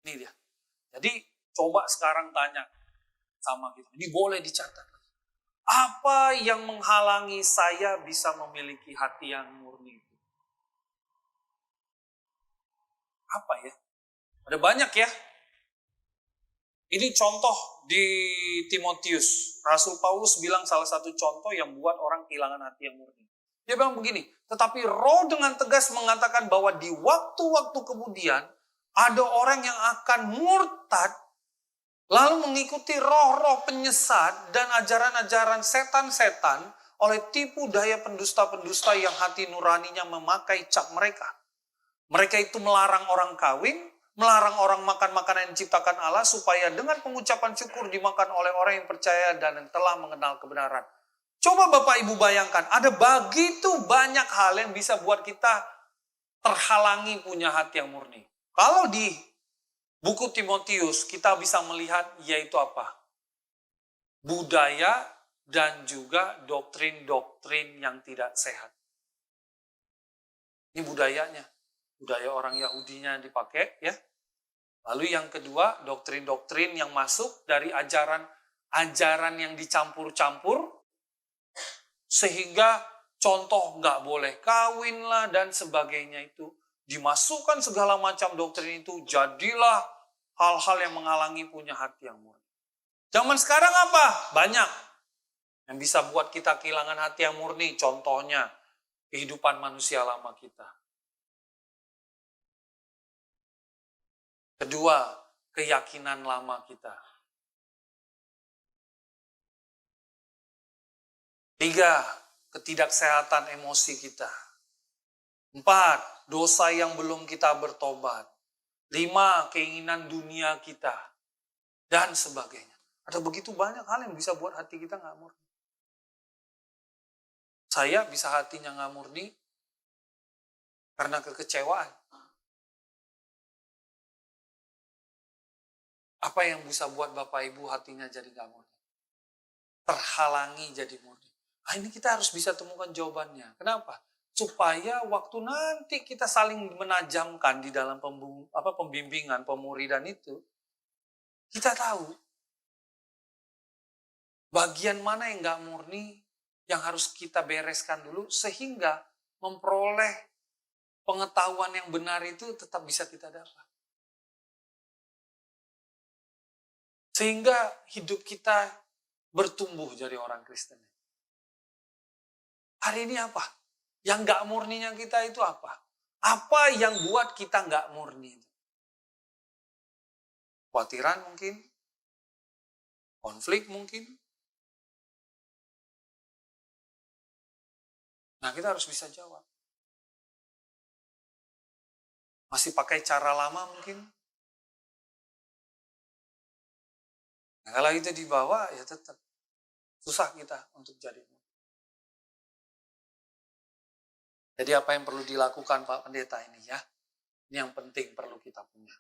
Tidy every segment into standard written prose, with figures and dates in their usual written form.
Ini dia. Jadi coba sekarang tanya sama kita. Ini boleh dicatat. Apa yang menghalangi saya bisa memiliki hati yang murni? Apa ya? Ada banyak ya. Ini contoh di Timotius. Rasul Paulus bilang salah satu contoh yang buat orang kehilangan hati yang murni. Dia bilang begini, tetapi Roh dengan tegas mengatakan bahwa di waktu-waktu kemudian ada orang yang akan murtad lalu mengikuti roh-roh penyesat dan ajaran-ajaran setan-setan oleh tipu daya pendusta-pendusta yang hati nuraninya memakai cap mereka. Mereka itu melarang orang kawin, melarang orang makan makanan yang diciptakan Allah supaya dengan pengucapan syukur dimakan oleh orang yang percaya dan yang telah mengenal kebenaran. Coba Bapak Ibu bayangkan, ada begitu banyak hal yang bisa buat kita terhalangi punya hati yang murni. Kalau di buku Timotius kita bisa melihat yaitu apa? Budaya dan juga doktrin-doktrin yang tidak sehat. Ini budayanya. Budaya orang Yahudinya dipakai ya. Lalu yang kedua, doktrin-doktrin yang masuk dari ajaran yang dicampur-campur sehingga contoh nggak boleh kawin lah dan sebagainya itu dimasukkan segala macam doktrin itu, jadilah hal-hal yang menghalangi punya hati yang murni. Zaman sekarang apa? Banyak yang bisa buat kita kehilangan hati yang murni. Contohnya kehidupan manusia lama kita. Kedua, keyakinan lama kita. Tiga, ketidaksehatan emosi kita. 4, dosa yang belum kita bertobat. 5, keinginan dunia kita. Dan sebagainya. Ada begitu banyak hal yang bisa buat hati kita nggak murni. Saya bisa hatinya nggak murni karena kekecewaan. Apa yang bisa buat Bapak Ibu hatinya jadi nggak murni? Terhalangi jadi murni. Nah, ini kita harus bisa temukan jawabannya. Kenapa? Supaya waktu nanti kita saling menajamkan di dalam pembimbingan, pemuridan itu, kita tahu bagian mana yang nggak murni yang harus kita bereskan dulu sehingga memperoleh pengetahuan yang benar itu tetap bisa kita dapat. Sehingga hidup kita bertumbuh jadi orang Kristen. Hari ini apa? Yang nggak murninya kita itu apa? Apa yang buat kita nggak murni? Khawatiran mungkin? Konflik mungkin? Nah, kita harus bisa jawab. Masih pakai cara lama mungkin? Nah, kalau itu dibawa, ya tetap susah kita untuk jadi murni. Jadi apa yang perlu dilakukan Pak Pendeta ini ya? Ini yang penting perlu kita punya.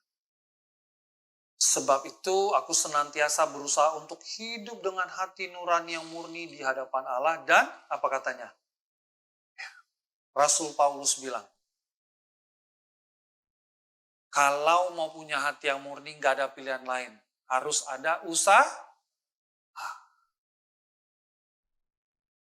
Sebab itu aku senantiasa berusaha untuk hidup dengan hati nurani yang murni di hadapan Allah dan apa katanya? Rasul Paulus bilang, kalau mau punya hati yang murni gak ada pilihan lain. Harus ada usaha